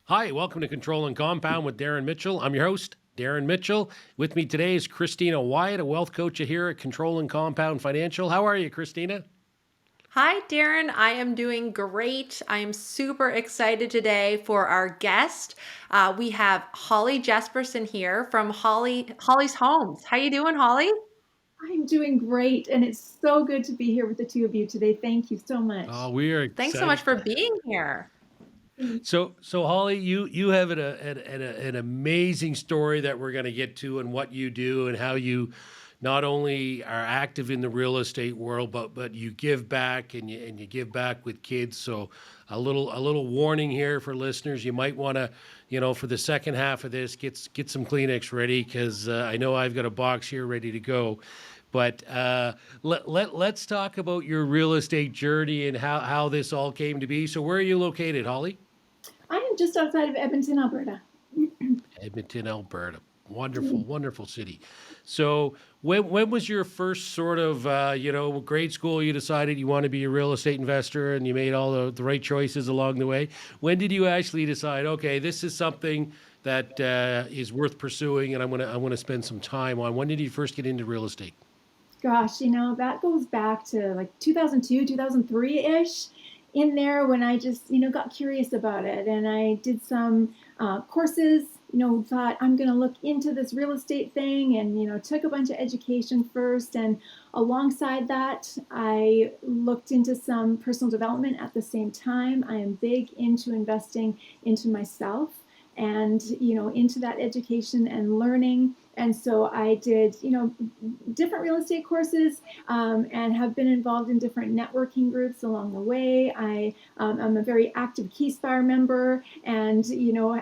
Hi, welcome to Control and Compound with Darren Mitchell. I'm your host, Darren Mitchell. With me today is Christina Wyatt, a wealth coach here at Control and Compound Financial. How are you, Christina? Hi, Darren. I am doing great. I am super excited today for our guest. We have Holly Jespersen here from Holly's Homes. How you doing, Holly? I'm doing great, and it's so good to be here with the two of you today. Thank you so much. Oh, we are Thanks so much excited. for being here. So Holly, you have an amazing story that we're going to get to, and what you do, and how you not only are active in the real estate world, but you give back, and you give back with kids. So a little warning here for listeners: you might want to, for the second half of this, get some Kleenex ready, because I know I've got a box here ready to go. But let's talk about your real estate journey and how this all came to be. So where are you located, Holly? I am just outside of Edmonton, Alberta. Edmonton, Alberta. Wonderful, wonderful city. So when was your first sort of, grade school, you decided you want to be a real estate investor and you made all the right choices along the way? When did you actually decide, okay, this is something that is worth pursuing, and I want to spend some time on? When did you first get into real estate? Gosh, that goes back to like 2002, 2003-ish, in there when I just, got curious about it. And I did some courses, thought I'm going to look into this real estate thing and, took a bunch of education first. And alongside that, I looked into some personal development at the same time. I am big into investing into myself and into that education and learning. And so I did different real estate courses, and have been involved in different networking groups along the way. I'm a very active Keyspire member, and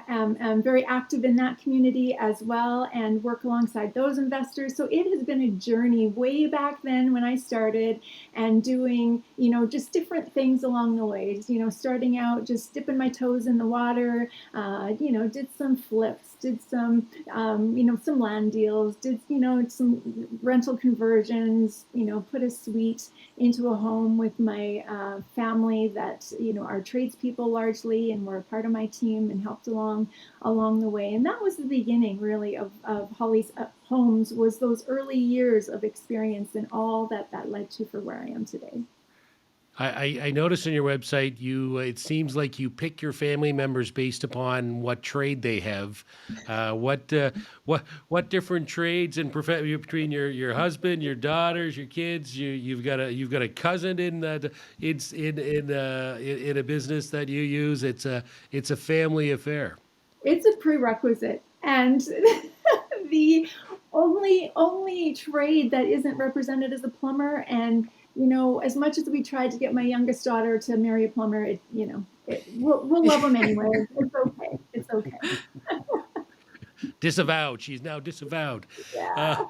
am very active in that community as well, and work alongside those investors. So it has been a journey way back then when I started, and doing just different things along the way. Starting out just dipping my toes in the water, did some flips, did some land deals, did some rental conversions, put a suite into a home with my family that are tradespeople largely, and were a part of my team and helped along the way. And that was the beginning, really, of Holly's Homes, was those early years of experience and all that led to for where I am today. I noticed on your website, it seems like you pick your family members based upon what trade they have. What different trades and between your husband, your daughters, your kids, you've got a cousin in that, it's in a business that you use. It's a family affair. It's a prerequisite, and the only trade that isn't represented is a plumber. And as much as we tried to get my youngest daughter to marry a plumber, we'll love them anyway. It's okay. It's okay. Disavowed. She's now disavowed. Uh,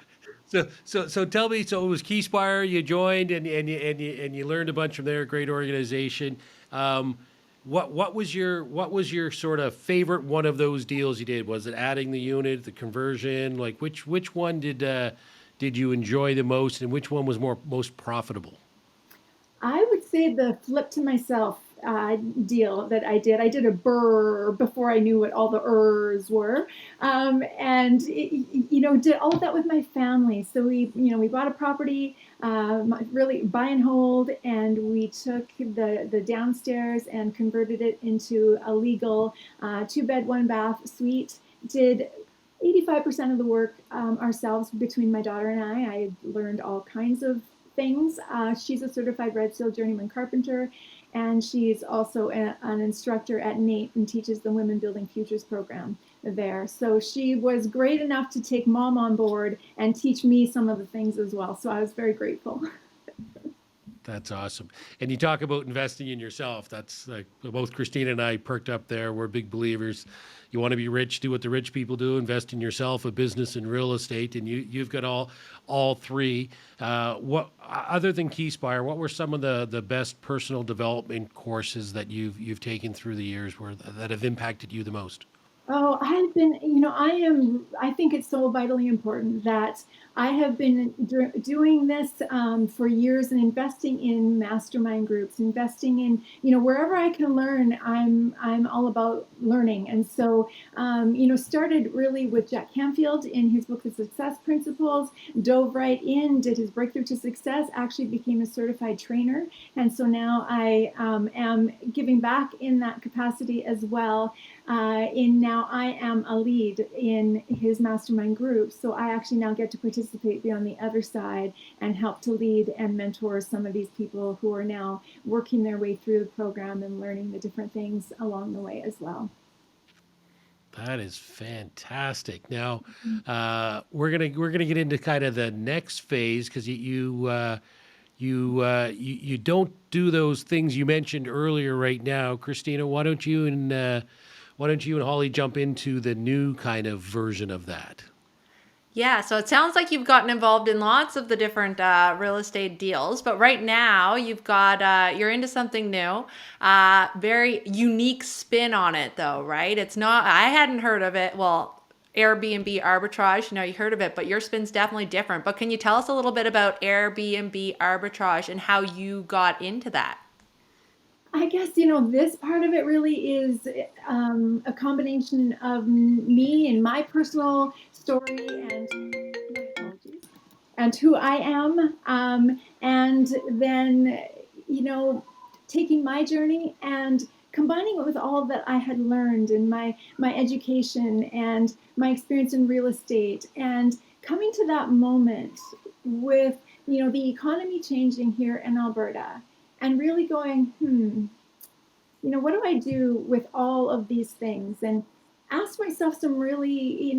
Yeah. so tell me. So it was Keyspire you joined, and you learned a bunch from there. Great organization. What was your sort of favorite one of those deals you did? Was it adding the unit, the conversion? Like which one did you enjoy the most, and which one was most profitable? I would say the flip to myself deal that I did. I did a burr before I knew what all the ers were, and did all of that with my family. So we bought a property, really buy and hold, and we took the downstairs and converted it into a legal 2-bed, 1-bath suite. Did 85% of the work ourselves between my daughter and I. I learned all kinds of things. She's a certified Red Seal journeyman carpenter, and she's also an instructor at NAPE and teaches the Women Building Futures program there. So she was great enough to take mom on board and teach me some of the things as well. So I was very grateful. That's awesome. And you talk about investing in yourself. That's like both Christina and I perked up there. We're big believers. You want to be rich, do what the rich people do, invest in yourself, a business, and real estate. And you've got all three. What other than Keyspire, what were some of the best personal development courses that you've taken through the years that have impacted you the most? Oh, I think it's so vitally important that I have been doing this for years and investing in mastermind groups, investing in, wherever I can learn, I'm all about learning. And so, started really with Jack Canfield in his book, The Success Principles, dove right in, did his Breakthrough to Success, actually became a certified trainer. And so now I am giving back in that capacity as well. Now I am a lead in his mastermind group. So I actually now get to participate, be on the other side, and help to lead and mentor some of these people who are now working their way through the program and learning the different things along the way as well. That is fantastic. Now, we're gonna get into kind of the next phase because you don't do those things you mentioned earlier right now, Christina. Why don't you and Holly jump into the new kind of version of that? Yeah, so it sounds like you've gotten involved in lots of the different real estate deals, but right now you're into something new, very unique spin on it though, right? It's not, I hadn't heard of it. Well, Airbnb arbitrage, you heard of it, but your spin's definitely different. But can you tell us a little bit about Airbnb arbitrage and how you got into that? I guess, this part of it really is a combination of me and my personal story and my apologies, and who I am. And then, taking my journey and combining it with all that I had learned in my education and my experience in real estate, and coming to that moment with, the economy changing here in Alberta, and really going, what do I do with all of these things? And ask myself some really,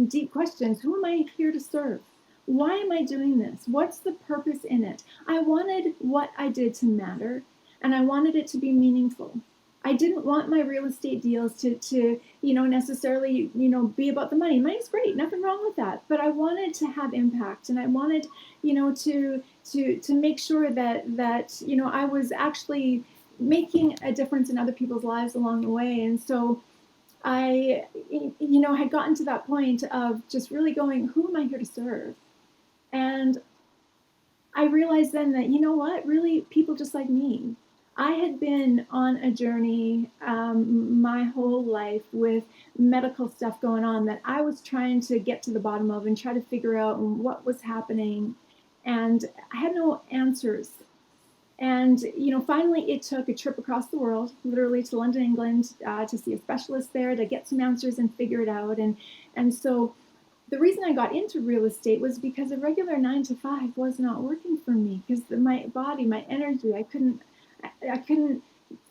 deep questions. Who am I here to serve? Why am I doing this? What's the purpose in it? I wanted what I did to matter, and I wanted it to be meaningful. I didn't want my real estate deals to necessarily, be about the money. Money's great, nothing wrong with that. But I wanted to have impact, and I wanted, to make sure that I was actually making a difference in other people's lives along the way. And so I, had gotten to that point of just really going, who am I here to serve? And I realized then that, really people just like me. I had been on a journey my whole life with medical stuff going on that I was trying to get to the bottom of and try to figure out what was happening. And I had no answers. And, finally it took a trip across the world, literally to London, England, to see a specialist there, to get some answers and figure it out. And so the reason I got into real estate was because a regular 9 to 5 was not working for me, because my body, my energy, I couldn't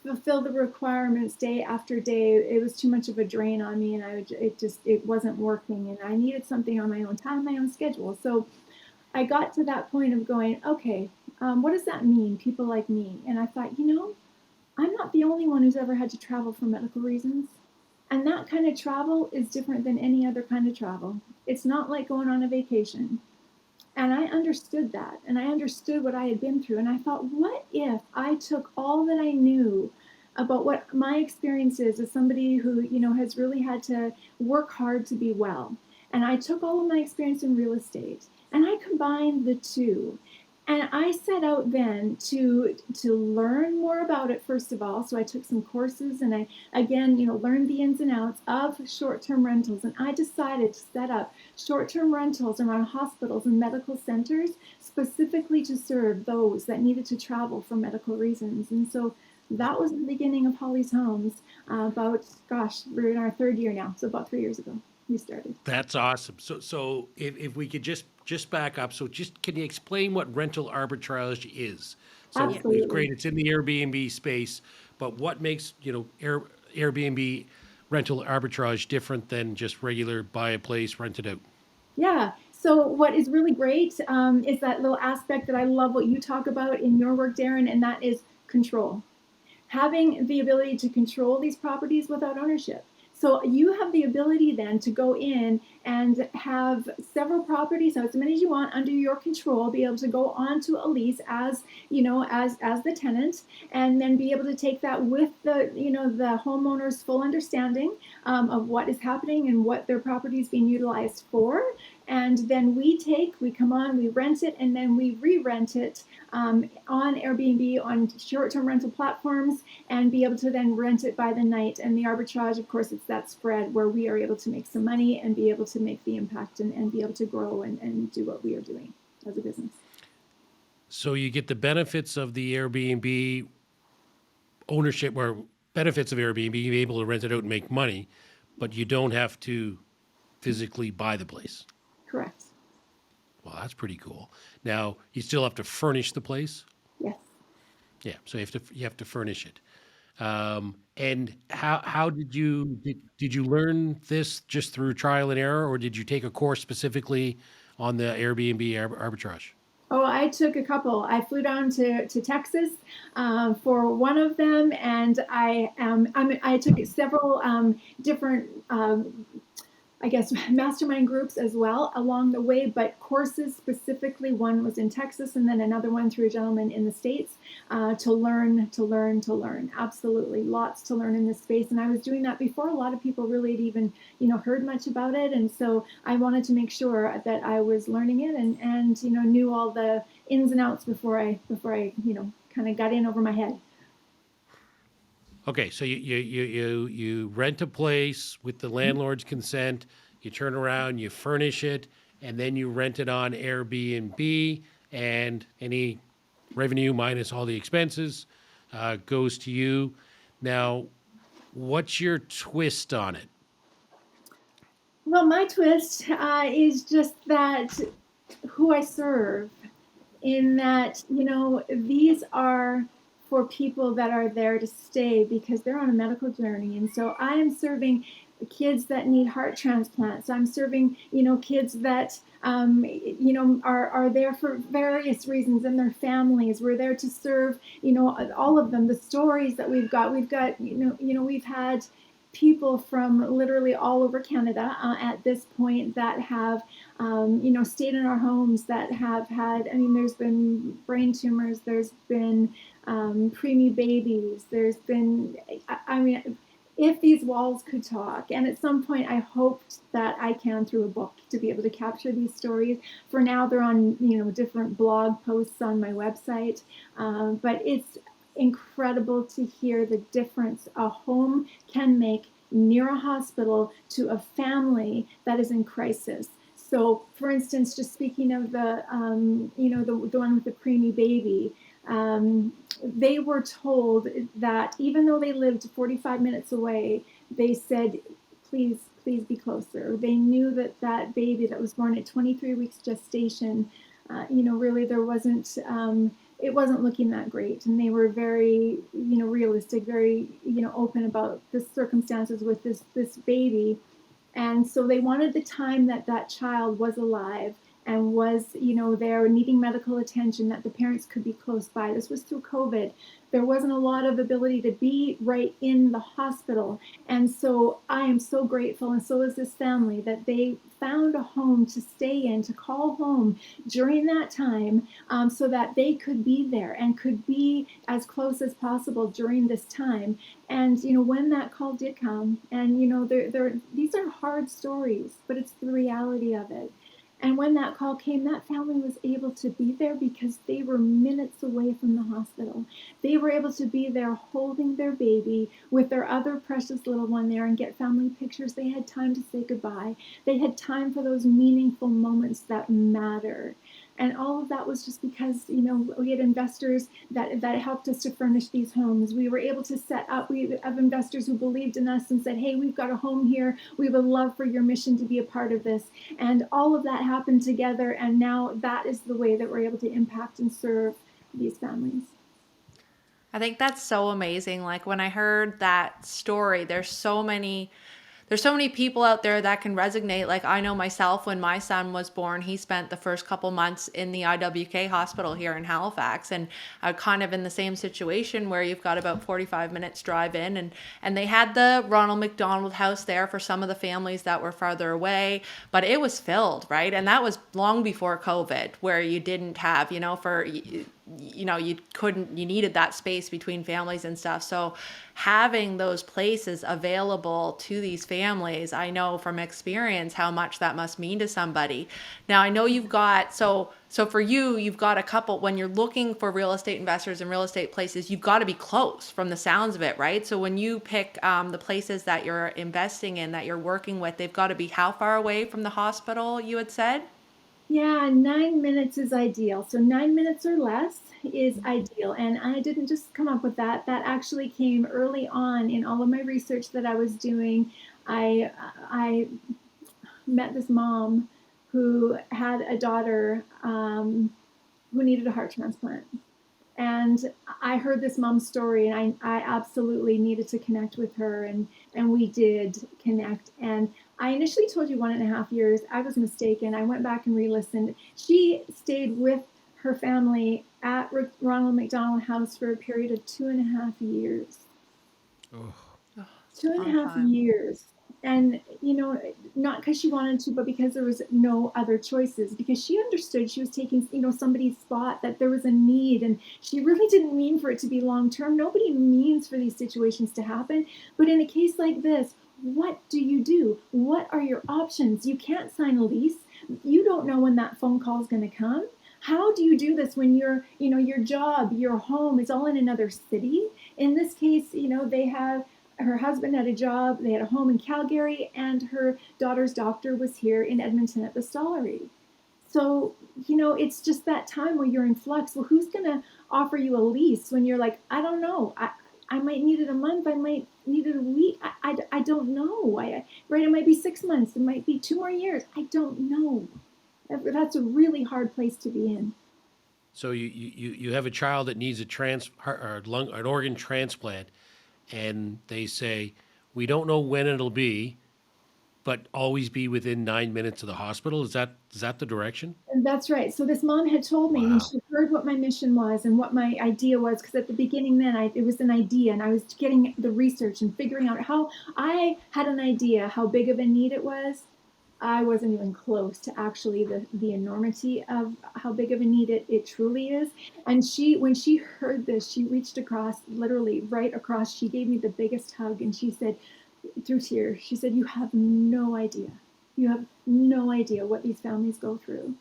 fulfill the requirements day after day. It was too much of a drain on me, and it wasn't working, and I needed something on my own time, my own schedule. So I got to that point of going, okay, what does that mean, people like me? And I thought, I'm not the only one who's ever had to travel for medical reasons. And that kind of travel is different than any other kind of travel. It's not like going on a vacation. And I understood that, and I understood what I had been through. And I thought, what if I took all that I knew about what my experience is as somebody who, has really had to work hard to be well. And I took all of my experience in real estate and I combined the two. And I set out then to learn more about it, first of all. So I took some courses, and I, again, learned the ins and outs of short-term rentals. And I decided to set up short-term rentals around hospitals and medical centers, specifically to serve those that needed to travel for medical reasons. And so that was the beginning of Holly's Homes. We're in our 3rd year now. So about 3 years ago we started. That's awesome. So if we could just back up. So just can you explain what rental arbitrage is? So Absolutely. it's great. It's in the Airbnb space, but what makes, Airbnb rental arbitrage different than just regular buy a place, rent it out? Yeah. So what is really great is that little aspect that I love what you talk about in your work, Darren, and that is control. Having the ability to control these properties without ownership. So you have the ability then to go in and have several properties, so as many as you want, under your control, be able to go onto a lease as, as the tenant, and then be able to take that with the homeowner's full understanding of what is happening and what their property is being utilized for. And then we come on, we rent it, and then we re-rent it on Airbnb, on short-term rental platforms, and be able to then rent it by the night. And the arbitrage, of course, it's that spread where we are able to make some money and be able to make the impact and be able to grow and do what we are doing as a business. So you get the benefits of the Airbnb ownership, or benefits of Airbnb, being able to rent it out and make money, but you don't have to physically buy the place. Correct. Well, that's pretty cool. Now, you still have to furnish the place? Yes. Yeah, so you have to furnish it. And how did you learn this just through trial and error, or did you take a course specifically on the Airbnb arbitrage? Oh, I took a couple. I flew down to Texas for one of them, and I took several different I guess, mastermind groups as well along the way, but courses specifically. One was in Texas, and then another one through a gentleman in the States to learn. Absolutely, lots to learn in this space. And I was doing that before a lot of people really had even, heard much about it. And so I wanted to make sure that I was learning it and knew all the ins and outs before I kind of got in over my head. Okay, so you rent a place with the landlord's consent, you turn around, you furnish it, and then you rent it on Airbnb, and any revenue minus all the expenses goes to you. Now, what's your twist on it? Well, my twist is just that who I serve, in that, these are for people that are there to stay because they're on a medical journey. And so I am serving kids that need heart transplants. I'm serving, kids that, are there for various reasons, and their families. We're there to serve, all of them. The stories that we've got, we've had people from literally all over Canada at this point that have, stayed in our homes, that have had, there's been brain tumors, there's been preemie babies, there's been, if these walls could talk. And at some point I hoped that I can, through a book, to be able to capture these stories. For now, they're on, different blog posts on my website. But it's incredible to hear the difference a home can make near a hospital to a family that is in crisis. So, for instance, just speaking of the one with the preemie baby, they were told that even though they lived 45 minutes away, they said, please be closer. They knew that baby that was born at 23 weeks gestation, really there wasn't, it wasn't looking that great. And they were very, realistic, very, open about the circumstances with this baby. And so they wanted the time that child was alive and was, there needing medical attention, that the parents could be close by. This was through COVID. There wasn't a lot of ability to be right in the hospital. And so I am so grateful, and so is this family, that they found a home to stay in, to call home during that time, so that they could be there and could be as close as possible during this time. And, when that call did come, and, these are hard stories, but it's the reality of it. And when that call came, that family was able to be there because they were minutes away from the hospital. They were able to be there holding their baby with their other precious little one there and get family pictures. They had time to say goodbye. They had time for those meaningful moments that matter. And all of that was just because, we had investors that helped us to furnish these homes. We were able to set up, we have investors who believed in us and said, hey, we've got a home here. We would love for your mission to be a part of this. And all of that happened together. And now that is the way that we're able to impact and serve these families. I think that's so amazing. Like, when I heard that story, there's so many people out there that can resonate. Like, I know myself, when my son was born, he spent the first couple months in the IWK hospital here in Halifax, and kind of in the same situation where you've got about 45 minutes drive in, and they had the Ronald McDonald house there for some of the families that were farther away, but it was filled, right? And that was long before COVID, where you didn't have, you needed that space between families and stuff. So having those places available to these families, I know from experience how much that must mean to somebody. Now I know you've got, so for you, you've got a couple, when you're looking for real estate investors and real estate places, you've got to be close from the sounds of it, right? So when you pick the places that you're investing in, that you're working with, they've got to be how far away from the hospital, you had said? Yeah, 9 minutes is ideal. So 9 minutes or less is ideal. And I didn't just come up with that. That actually came early on in all of my research that I was doing. I met this mom who had a daughter who needed a heart transplant. And I heard this mom's story, and I absolutely needed to connect with her, and we did connect. And I initially told you 1.5 years. I was mistaken. I went back and re-listened. She stayed with her family at Ronald McDonald House for a period of 2.5 years. Oh, 2.5 years. And, not because she wanted to, but because there was no other choices, because she understood she was taking, somebody's spot, that there was a need. And she really didn't mean for it to be long term. Nobody means for these situations to happen. But in a case like this, what do you do? What are your options? You can't sign a lease. You don't know when that phone call is going to come. How do you do this when your job, your home is all in another city? In this case, her husband had a job, they had a home in Calgary, and her daughter's doctor was here in Edmonton at the Stollery. So, it's just that time where you're in flux. Well, who's going to offer you a lease when you're like, I don't know. I might need it a month. I might need it a week. I don't know. Right? It might be 6 months. It might be 2 more years. I don't know. That's a really hard place to be in. so you have a child that needs an organ transplant, and they say, we don't know when it'll be, but always be within 9 minutes of the hospital. Is that the direction? And that's right. So this mom had told me when Wow. she heard what my mission was and what my idea was, because at the beginning then it was an idea, and I was getting the research and figuring out how I had an idea how big of a need it was. I wasn't even close to actually the enormity of how big of a need it truly is. And when she heard this, she reached across, literally right across. She gave me the biggest hug, and she said, through tears, she said, "You have no idea. You have no idea what these families go through."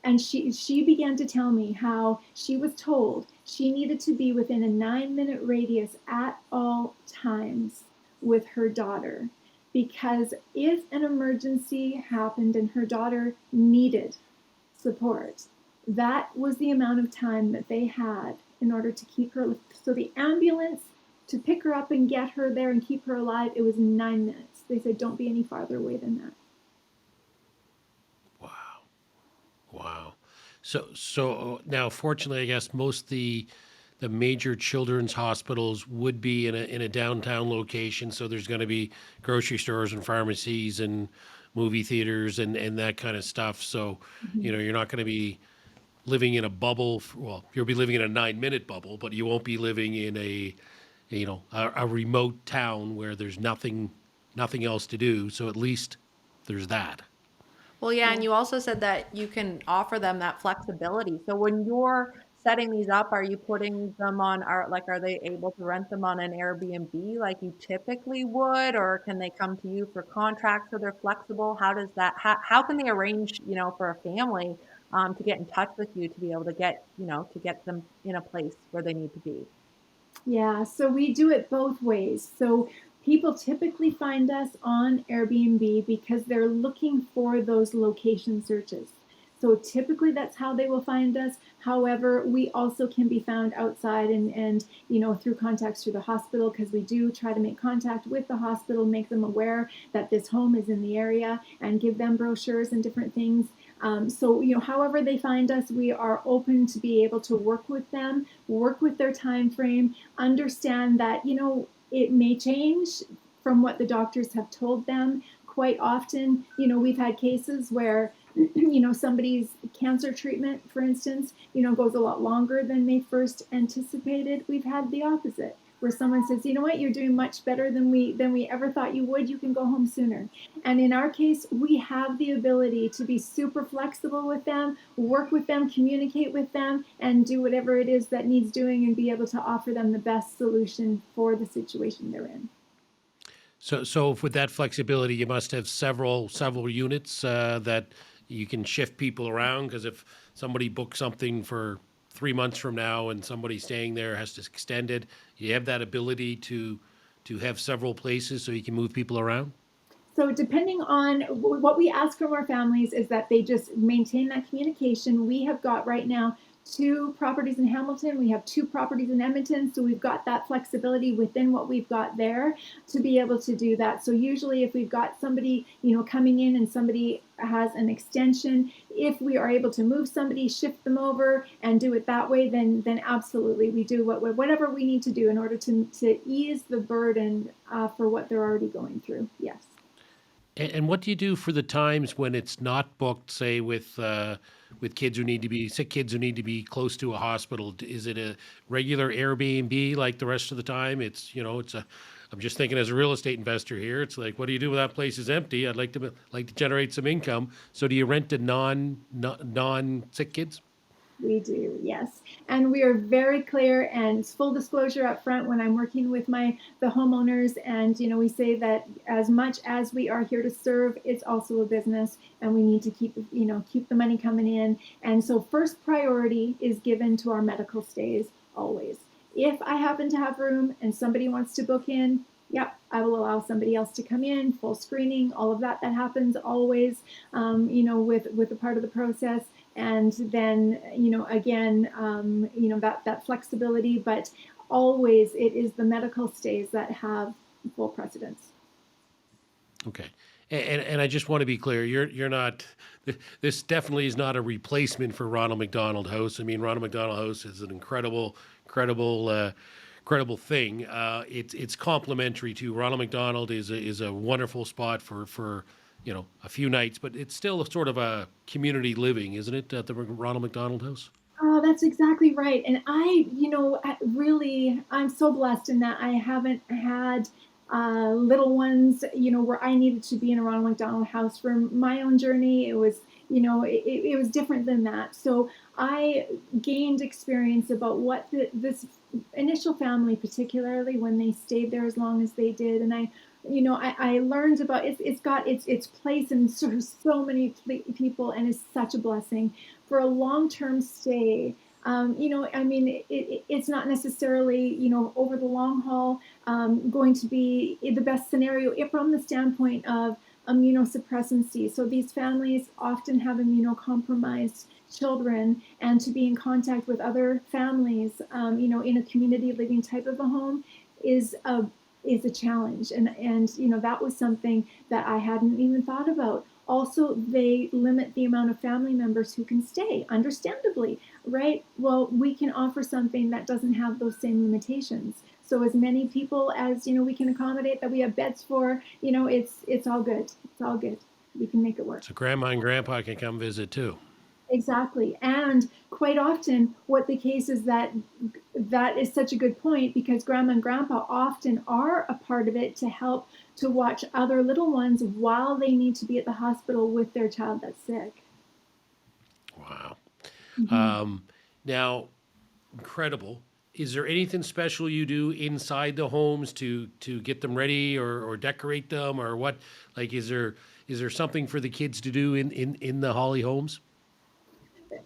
And she began to tell me how she was told she needed to be within a 9-minute radius at all times with her daughter, because if an emergency happened and her daughter needed support, that was the amount of time that they had in order to keep her. So the ambulance to pick her up and get her there and keep her alive, it was 9 minutes. They said, don't be any farther away than that. Wow. Wow. So now, fortunately, I guess most the major children's hospitals would be in a downtown location. So there's going to be grocery stores and pharmacies and movie theaters and that kind of stuff. So, you're not going to be living in a bubble. Well, you'll be living in a 9-minute bubble, but you won't be living in a remote town where there's nothing else to do. So at least there's that. Well, yeah, and you also said that you can offer them that flexibility. So when you're setting these up, are you putting them on are they able to rent them on an Airbnb like you typically would, or can they come to you for contracts so they're flexible? How can they arrange, for a family to get in touch with you to be able to get them in a place where they need to be? Yeah, so we do it both ways. So people typically find us on Airbnb because they're looking for those location searches. So typically that's how they will find us. However, we also can be found outside and through contacts through the hospital, because we do try to make contact with the hospital, make them aware that this home is in the area, and give them brochures and different things. So however they find us, we are open to be able to work with them, work with their time frame, understand that, it may change from what the doctors have told them. Quite often, we've had cases where somebody's cancer treatment, for instance, goes a lot longer than they first anticipated. We've had the opposite. where someone says, you know what, you're doing much better than we ever thought you would. You can go home sooner. And in our case, we have the ability to be super flexible with them, work with them, communicate with them, and do whatever it is that needs doing and be able to offer them the best solution for the situation they're in. So with that flexibility, you must have several units that you can shift people around. Because if somebody books something for 3 months from now and somebody staying there has to extend it, you have that ability to have several places so you can move people around. So depending on what we ask from our families is that they just maintain that communication. We have got right now 2 properties in Hamilton. We have 2 properties in Edmonton. So we've got that flexibility within what we've got there to be able to do that. So usually if we've got somebody, coming in and somebody has an extension, if we are able to move somebody, shift them over and do it that way, then absolutely we do whatever we need to do in order to ease the burden for what they're already going through. Yes. And what do you do for the times when it's not booked, say with kids who need to be sick, kids who need to be close to a hospital? Is it a regular Airbnb like the rest of the time? I'm just thinking as a real estate investor here. It's like, what do you do when that place is empty? I'd like to generate some income. So do you rent to non sick kids? We do, yes. And we are very clear and full disclosure up front when I'm working with the homeowners. And, we say that as much as we are here to serve, it's also a business and we need to keep the money coming in. And so first priority is given to our medical stays always. If I happen to have room and somebody wants to book in, yep, I will allow somebody else to come in, full screening, all of that happens always, with a part of the process. And then, again, that flexibility, but always it is the medical stays that have full precedence. Okay. And I just want to be clear, you're not, this definitely is not a replacement for Ronald McDonald House. I mean, Ronald McDonald House is an incredible thing. It's complementary to Ronald McDonald is a wonderful spot for a few nights, but it's still sort of a community living, isn't it, at the Ronald McDonald House? Oh, that's exactly right. And I'm so blessed in that I haven't had little ones, where I needed to be in a Ronald McDonald House for my own journey. It was, it was different than that. So I gained experience about what this initial family, particularly when they stayed there as long as they did, and I learned about it's got its place in sort of so many people, and is such a blessing for a long-term stay. It's not necessarily, over the long haul, going to be the best scenario from the standpoint of immunosuppressancy. So these families often have immunocompromised children, and to be in contact with other families, in a community living type of a home is a challenge. And that was something that I hadn't even thought about. Also, they limit the amount of family members who can stay, understandably, right? Well, we can offer something that doesn't have those same limitations. So as many people as, we can accommodate, that we have beds for, it's all good. It's all good. We can make it work. So grandma and grandpa can come visit too. Exactly. And quite often what the case is that is such a good point, because grandma and grandpa often are a part of it to help to watch other little ones while they need to be at the hospital with their child that's sick. Wow. Mm-hmm. Now, incredible. Is there anything special you do inside the homes to get them ready or decorate them, or what? Like, is there something for the kids to do in the Holly homes?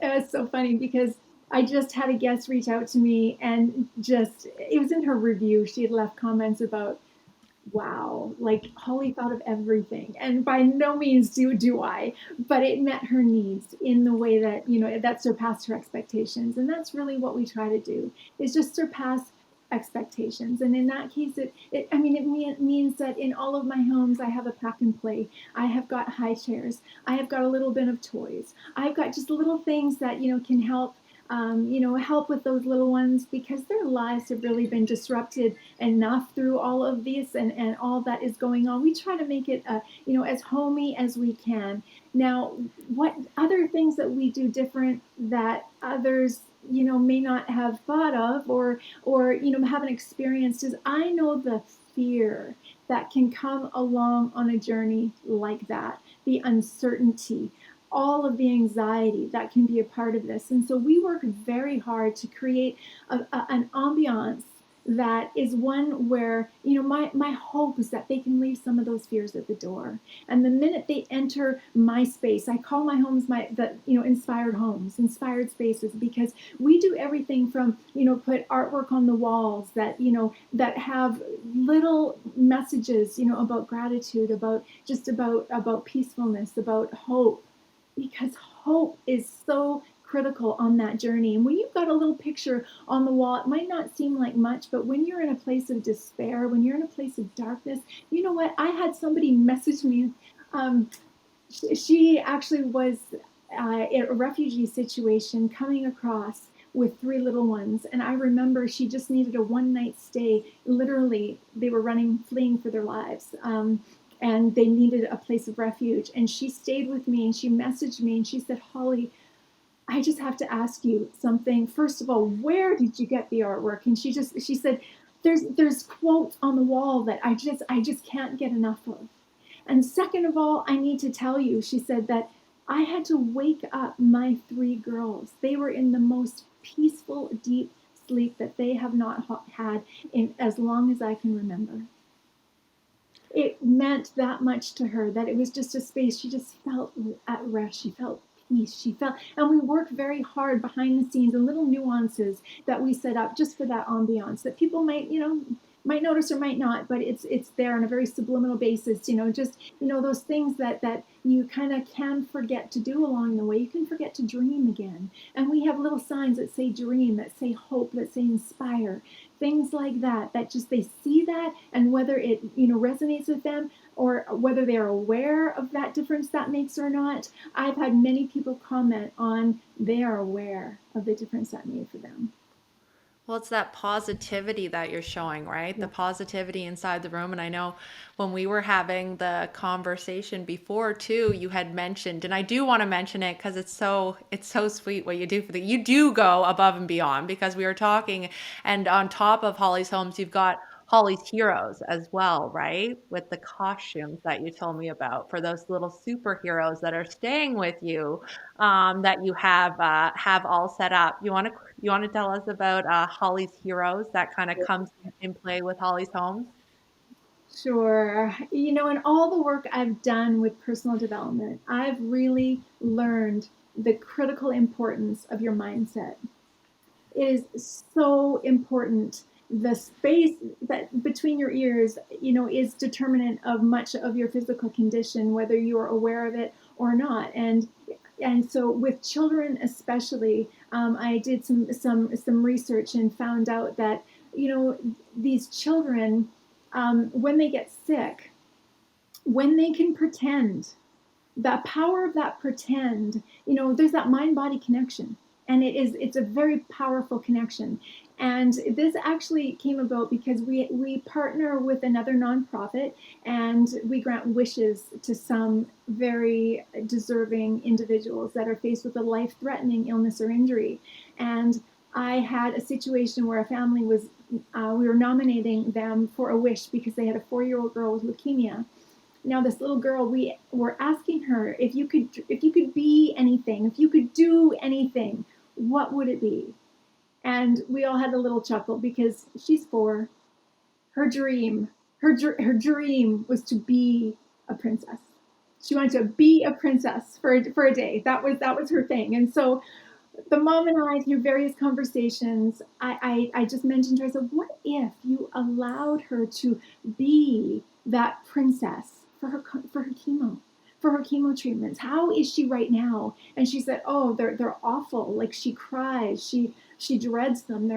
It's so funny because I just had a guest reach out to me, and it was in her review. She had left comments about, wow, like Holly thought of everything. And by no means do I, but it met her needs in the way that, that surpassed her expectations. And that's really what we try to do, is just surpass expectations. And in that case, it means that in all of my homes, I have a pack and play. I have got high chairs. I have got a little bin of toys. I've got just little things that, can help help with those little ones, because their lives have really been disrupted enough through all of this and all that is going on. We try to make it, as homey as we can. Now, what other things that we do different that others, may not have thought of, or haven't experienced, is I know the fear that can come along on a journey like that, the uncertainty, all of the anxiety that can be a part of this. And so we work very hard to create an ambiance that is one where, my hope is that they can leave some of those fears at the door. And the minute they enter my space, I call my homes inspired homes, inspired spaces, because we do everything from, put artwork on the walls that have little messages, about gratitude, about peacefulness, about hope, because hope is so critical on that journey. And when you've got a little picture on the wall, it might not seem like much, but when you're in a place of despair, when you're in a place of darkness, you know what? I had somebody message me. She actually was in a refugee situation coming across with 3 little ones. And I remember she just needed a one-night stay. Literally, they were fleeing for their lives. And they needed a place of refuge. And she stayed with me, and she messaged me, and she said, Holly, I just have to ask you something. First of all, where did you get the artwork? And she said, there's quotes on the wall that I just can't get enough of. And second of all, I need to tell you, she said, that I had to wake up my 3 girls. They were in the most peaceful, deep sleep that they have not had in as long as I can remember. It meant that much to her, that it was just a space. She just felt at rest. She felt peace. And we work very hard behind the scenes and little nuances that we set up just for that ambiance that people might notice or might not, but it's there on a very subliminal basis, those things that you kind of can forget to do along the way. You can forget to dream again. And we have little signs that say dream, that say hope, that say inspire, things like that just they see that, and whether it resonates with them or whether they're aware of that difference that makes or not. I've had many people comment on they are aware of the difference that made for them. Well, it's that positivity that you're showing, right? Yeah. The positivity inside the room. And I know when we were having the conversation before too, you had mentioned, and I do want to mention it because it's so sweet what you do you do go above and beyond, because we were talking, and on top of Holly's Homes, you've got Holly's Heroes as well, right? With the costumes that you told me about for those little superheroes that are staying with you, that you have all set up. You want to tell us about Holly's Heroes that kind of comes in play with Holly's Homes? Sure. In all the work I've done with personal development, I've really learned the critical importance of your mindset. It is so important. The space that between your ears, is determinant of much of your physical condition, whether you are aware of it or not. And so with children especially, I did some research and found out that these children, when they get sick, when they can pretend, the power of that pretend, there's that mind-body connection, and it's a very powerful connection. And this actually came about because we partner with another nonprofit, and we grant wishes to some very deserving individuals that are faced with a life-threatening illness or injury. And I had a situation where a family was, we were nominating them for a wish because they had a 4-year-old girl with leukemia. Now, this little girl, we were asking her, if you could be anything, if you could do anything, what would it be? And we all had a little chuckle because she's 4. Her dream was to be a princess. She wanted to be a princess for a day. That was her thing. And so the mom and I, through various conversations, I just mentioned to her, I said, what if you allowed her to be that princess for her chemo? For her chemo treatments. How is she right now? And she said, oh, they're awful. Like, she cries, she dreads them.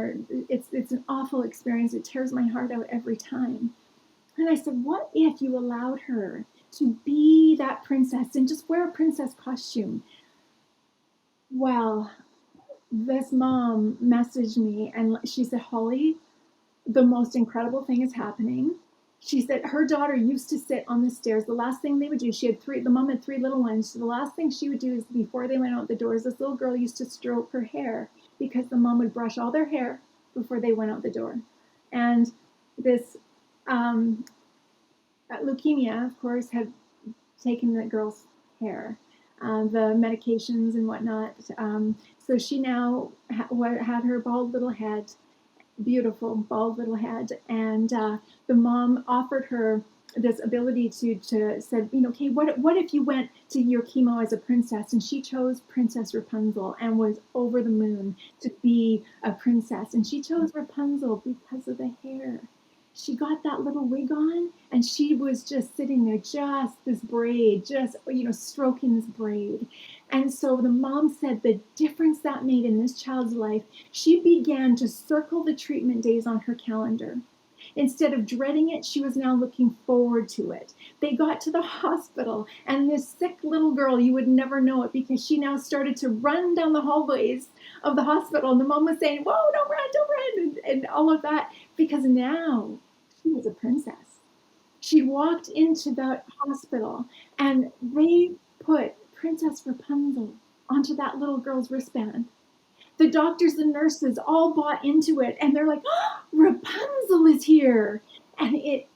It's an awful experience. It tears my heart out every time. And I said, what if you allowed her to be that princess and just wear a princess costume? Well, this mom messaged me and she said, Holly, the most incredible thing is happening. She said her daughter used to sit on the stairs. The last thing they would do, the mom had 3 little ones. So the last thing she would do is before they went out the doors, this little girl used to stroke her hair. because the mom would brush all their hair before they went out the door. And this leukemia, of course, had taken the girl's hair, the medications and whatnot. So she now had her bald little head, beautiful bald little head, and the mom offered her this ability to said, okay, what if you went to your chemo as a princess? And she chose Princess Rapunzel and was over the moon to be a princess. And she chose Rapunzel because of the hair. She got that little wig on, and she was just sitting there, just this braid, just stroking this braid. And so the mom said the difference that made in this child's life, she began to circle the treatment days on her calendar. Instead of dreading it, she was now looking forward to it. They got to the hospital, and this sick little girl, you would never know it, because she now started to run down the hallways of the hospital. And the mom was saying, whoa, don't run, and all of that, because now she was a princess. She walked into that hospital, and they put Princess Rapunzel onto that little girl's wristband. The doctors and nurses all bought into it, and they're like, oh, Rapunzel is here. And it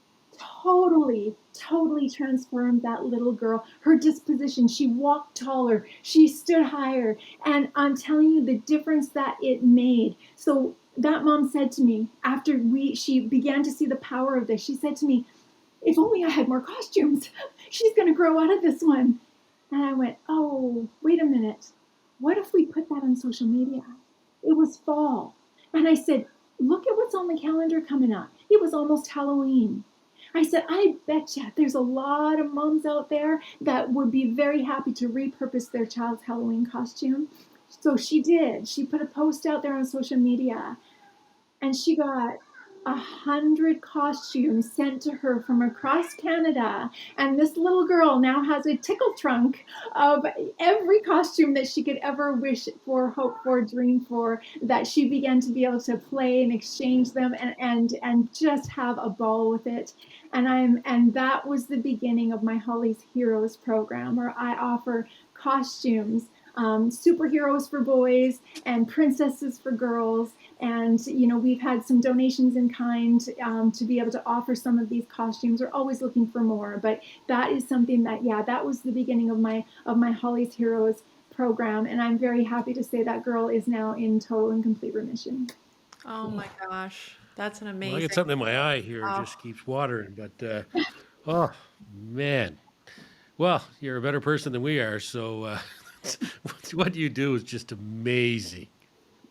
totally transformed that little girl. Her disposition, she walked taller, she stood higher. And I'm telling you the difference that it made. So that mom said to me, after she began to see the power of this, she said to me, if only I had more costumes, she's going to grow out of this one. And I went, oh, wait a minute. What if we put that on social media? It was fall. And I said, look at what's on the calendar coming up. It was almost Halloween. I said, I bet you there's a lot of moms out there that would be very happy to repurpose their child's Halloween costume. So she did. She put a post out there on social media, and she got 100 costumes sent to her from across Canada. And this little girl now has a tickle trunk of every costume that she could ever wish for, hope for, dream for, that she began to be able to play and exchange them and just have a ball with it. And that was the beginning of my Holly's Heroes program, where I offer costumes, superheroes for boys and princesses for girls. And, we've had some donations in kind to be able to offer some of these costumes. We're always looking for more, but that is something that was the beginning of my Holly's Heroes program. And I'm very happy to say that girl is now in total and complete remission. Oh my gosh. That's an Well, amazing. I get something in my eye here, Oh. just keeps watering. But oh man, well, you're a better person than we are. So what you do is just amazing.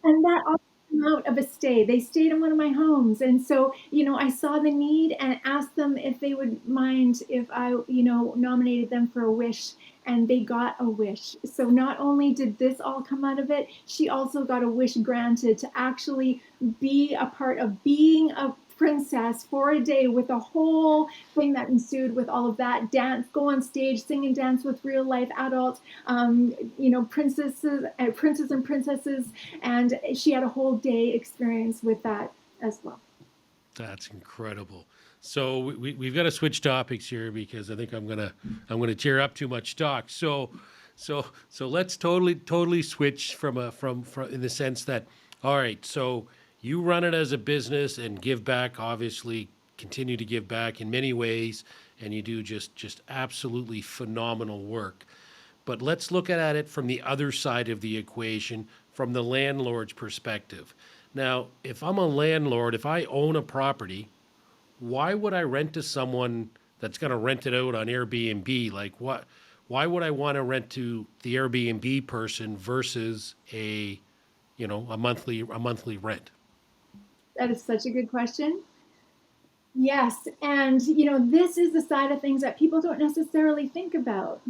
And that all came out of a stay. They stayed in one of my homes. And so, I saw the need and asked them if they would mind if I, nominated them for a wish, and they got a wish. So not only did this all come out of it, she also got a wish granted to actually be a part of being a princess for a day, with a whole thing that ensued with all of that. Dance, go on stage, sing and dance with real life adults, princes and princesses. And she had a whole day experience with that as well. That's incredible. So we've got to switch topics here, because I think I'm gonna tear up too much talk. So let's totally switch from in the sense that, all right, so you run it as a business and give back, obviously continue to give back in many ways, and you do just absolutely phenomenal work. But let's look at it from the other side of the equation, from the landlord's perspective. Now, if I'm a landlord, if I own a property, why would I rent to someone that's going to rent it out on Airbnb? Like, why would I want to rent to the Airbnb person versus a monthly rent? That is such a good question. Yes. And, this is the side of things that people don't necessarily think about.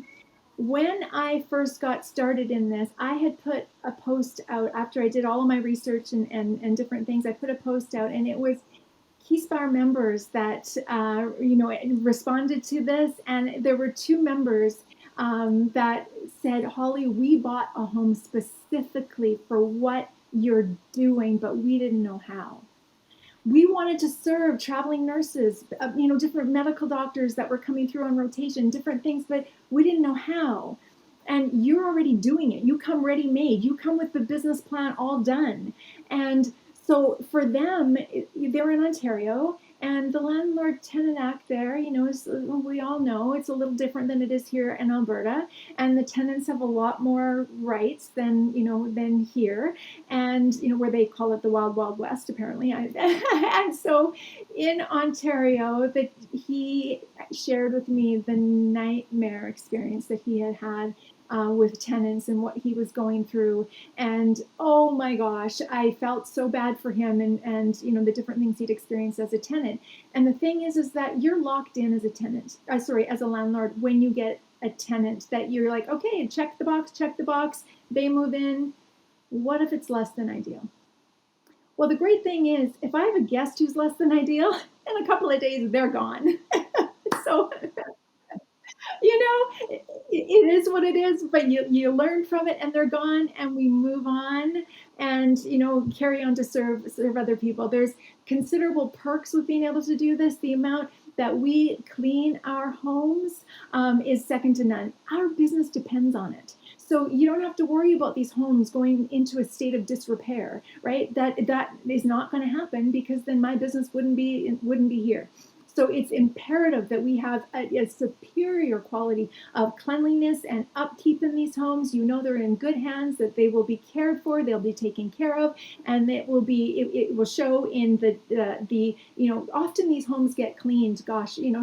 When I first got started in this, I had put a post out after I did all of my research and different things. I put a post out, and it was Keyspire members that, responded to this. And there were 2 members that said, Holly, we bought a home specifically for what you're doing, but we didn't know how. We wanted to serve traveling nurses, different medical doctors that were coming through on rotation, different things, but we didn't know how. and you're already doing it. You come ready made. You come with the business plan all done. And so for them, they're in Ontario, and the landlord tenant act there, is, we all know, it's a little different than it is here in Alberta. And the tenants have a lot more rights than here, and where they call it the wild wild west, apparently. And so in Ontario, that he shared with me the nightmare experience that he had with tenants and what he was going through. And oh my gosh, I felt so bad for him, and the different things he'd experienced as a tenant. And the thing is that you're locked in as a tenant, as a landlord, when you get a tenant that you're like, okay, check the box, they move in. What if it's less than ideal? Well, the great thing is, if I have a guest who's less than ideal, in a couple of days, they're gone. So, it is what it is, but you learn from it, and they're gone, and we move on, and carry on to serve other people. There's considerable perks with being able to do this. The amount that we clean our homes is second to none. Our business depends on it. So you don't have to worry about these homes going into a state of disrepair, right? That is not going to happen, because then my business wouldn't be here. So it's imperative that we have a superior quality of cleanliness and upkeep in these homes. They're in good hands, that they will be cared for, they'll be taken care of, and it will show in the often these homes get cleaned,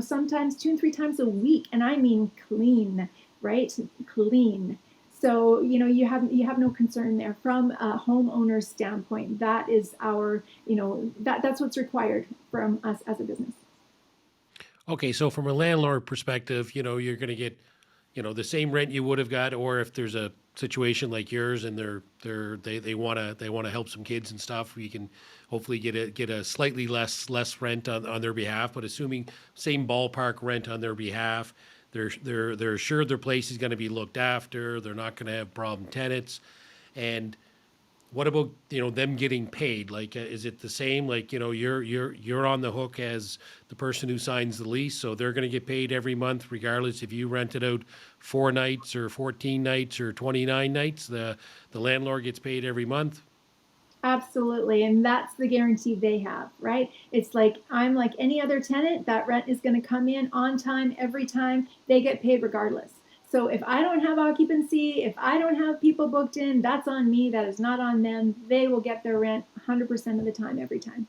sometimes 2 and 3 times a week, and I mean clean, right? Clean. So you have no concern there from a homeowner's standpoint. That is that's what's required from us as a business. Okay, so from a landlord perspective, you're going to get, the same rent you would have got, or if there's a situation like yours and they want to help some kids and stuff, we can hopefully get a slightly less rent on their behalf. But assuming same ballpark rent on their behalf, they're assured their place is going to be looked after. They're not going to have problem tenants. And what about them getting paid? Like, is it the same? Like, you're on the hook as the person who signs the lease, so they're going to get paid every month, regardless if you rent it out 4 nights or 14 nights or 29 nights. The landlord gets paid every month. Absolutely, and that's the guarantee they have, right? It's like, I'm like any other tenant. That rent is going to come in on time every time. They get paid regardless. So if I don't have occupancy, if I don't have people booked in, that's on me. That is not on them. They will get their rent 100% of the time, every time.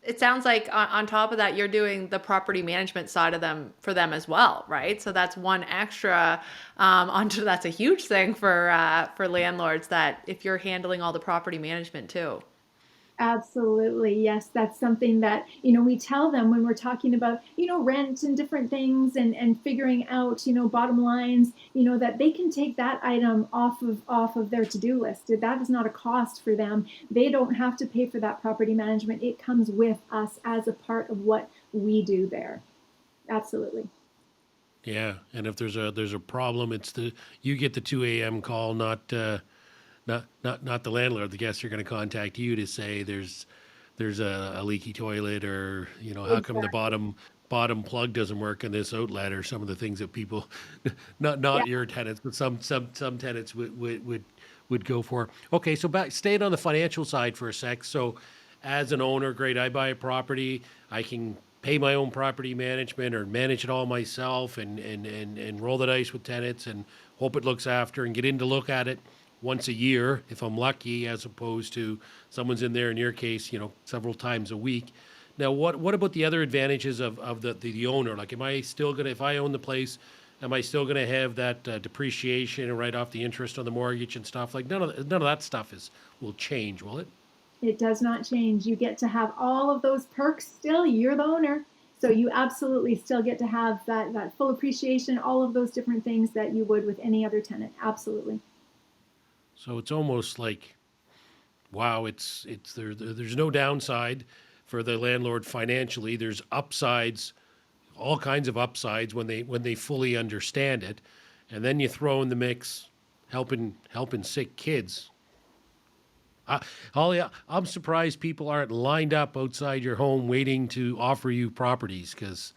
It sounds like on top of that, you're doing the property management side of them for them as well, right? So that's one extra onto that's a huge thing for landlords, that if you're handling all the property management too. Absolutely. Yes, that's something that, we tell them when we're talking about, rent and different things, and figuring out, bottom lines, that they can take that item off of their to-do list. That is not a cost for them. They don't have to pay for that property management. It comes with us as a part of what we do there. Absolutely. Yeah, and if there's a problem, you get the 2 a.m. call, not the landlord. The guests are going to contact you to say there's a leaky toilet, or how come the Exactly. bottom plug doesn't work in this outlet, or some of the things that people, not your tenants, but some tenants would go for. Okay, so staying on the financial side for a sec. So as an owner, great, I buy a property, I can pay my own property management or manage it all myself, and roll the dice with tenants and hope it looks after, and get in to look at it once a year if I'm lucky, as opposed to someone's in there, in your case, several times a week. Now, what about the other advantages of the owner? Like, am I still gonna, if I own the place, am I still gonna have that depreciation and write off the interest on the mortgage and stuff? Like, none of that stuff will change, will it? It does not change. You get to have all of those perks still. You're the owner. So you absolutely still get to have that full appreciation, all of those different things that you would with any other tenant. Absolutely. So it's almost like, wow, there's no downside for the landlord financially. There's upsides, all kinds of upsides when they fully understand it, and then you throw in the mix helping sick kids. Holly, I'm surprised people aren't lined up outside your home waiting to offer you properties, because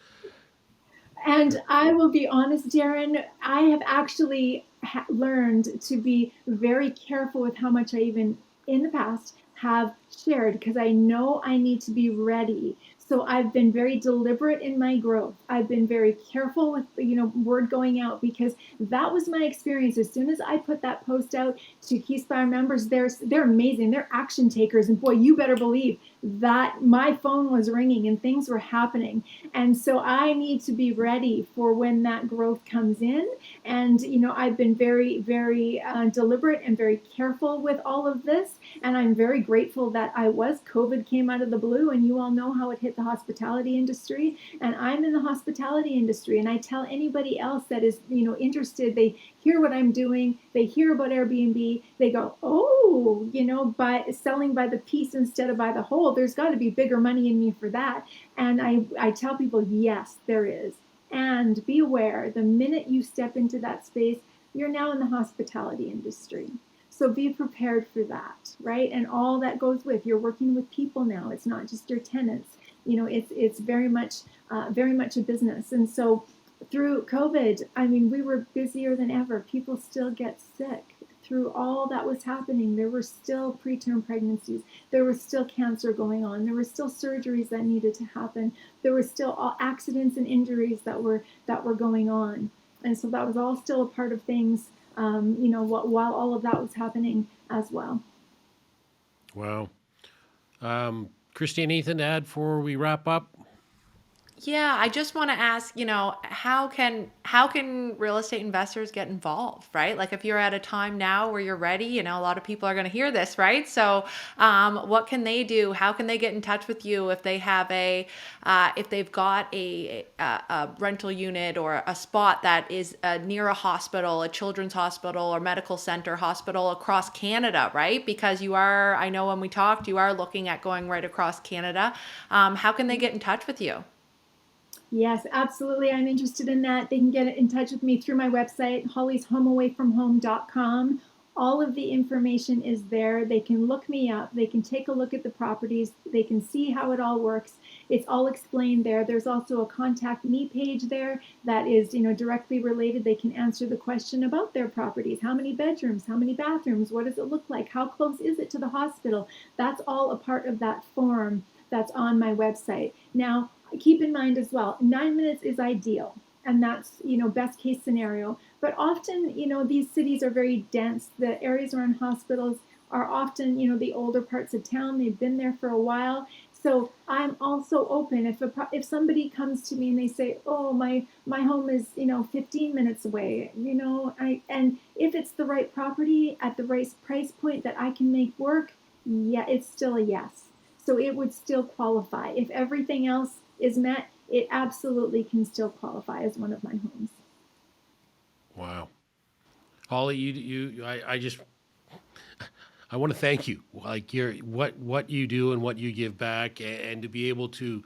And I will be honest, Darren, I have actually learned to be very careful with how much I even in the past have shared, because I know I need to be ready. So I've been very deliberate in my growth. I've been very careful with, word going out, because that was my experience. As soon as I put that post out to Keyspire members, they're amazing. They're action takers. And boy, you better believe that my phone was ringing and things were happening. And so I need to be ready for when that growth comes in. And, I've been very, very deliberate and very careful with all of this. And I'm very grateful that COVID came out of the blue, and you all know how it hit the hospitality industry. And I'm in the hospitality industry. And I tell anybody else that is, interested, they hear what I'm doing, they hear about Airbnb, they go, oh, by selling by the piece instead of by the whole, there's got to be bigger money in me for that. And I tell people, yes, there is. And be aware, the minute you step into that space, you're now in the hospitality industry. So be prepared for that, right? And all that goes with, you're working with people now. It's not just your tenants. It's very much a business. And so through COVID, we were busier than ever. People still get sick. Through all that was happening, there were still preterm pregnancies. There was still cancer going on. There were still surgeries that needed to happen. There were still all accidents and injuries that were going on. And so that was all still a part of things, while all of that was happening as well. Wow. Christy, anything to add before we wrap up? Yeah, I just want to ask, how can real estate investors get involved, right? Like if you're at a time now where you're ready, a lot of people are going to hear this, right? So, what can they do? How can they get in touch with you if they have if they've got a rental unit or a spot that is near a hospital, a children's hospital or medical center hospital across Canada, right? Because I know when we talked, you are looking at going right across Canada. How can they get in touch with you? Yes, absolutely. I'm interested in that. They can get in touch with me through my website, hollyshomeawayfromhome.com. All of the information is there. They can look me up. They can take a look at the properties. They can see how it all works. It's all explained there. There's also a contact me page there that is, directly related. They can answer the question about their properties. How many bedrooms? How many bathrooms? What does it look like? How close is it to the hospital? That's all a part of that form that's on my website. Now, keep in mind as well, 9 minutes is ideal, and that's, best case scenario. But often, these cities are very dense. The areas around hospitals are often, the older parts of town. They've been there for a while. So I'm also open. If somebody comes to me and they say, oh, my home is, 15 minutes away, and if it's the right property at the right price point that I can make work, yeah, it's still a yes. So it would still qualify. If everything else is met, it absolutely can still qualify as one of my homes. Wow. Holly, I want to thank you. Like what you do and what you give back, and to be able to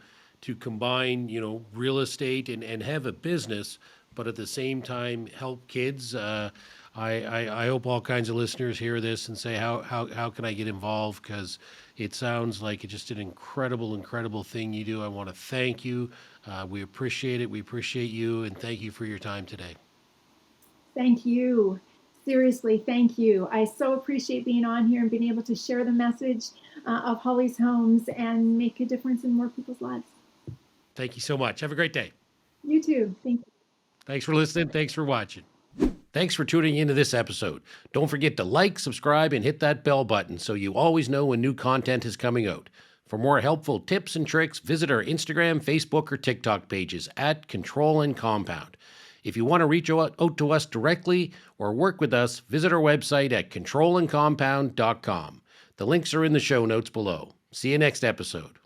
combine, real estate and have a business, but at the same time help kids. I hope all kinds of listeners hear this and say, how can I get involved? Because it sounds like it's just an incredible thing you do. I want to thank you. We appreciate it. We appreciate you, and thank you for your time today. Thank you. Seriously, thank you. I so appreciate being on here and being able to share the message of Holly's Homes and make a difference in more people's lives. Thank you so much. Have a great day. You too. Thank you. Thanks for listening. Thanks for watching. Thanks for tuning into this episode. Don't forget to like, subscribe, and hit that bell button so you always know when new content is coming out. For more helpful tips and tricks, visit our Instagram, Facebook, or TikTok pages at Control and Compound. If you want to reach out to us directly or work with us, visit our website at controlandcompound.com. The links are in the show notes below. See you next episode.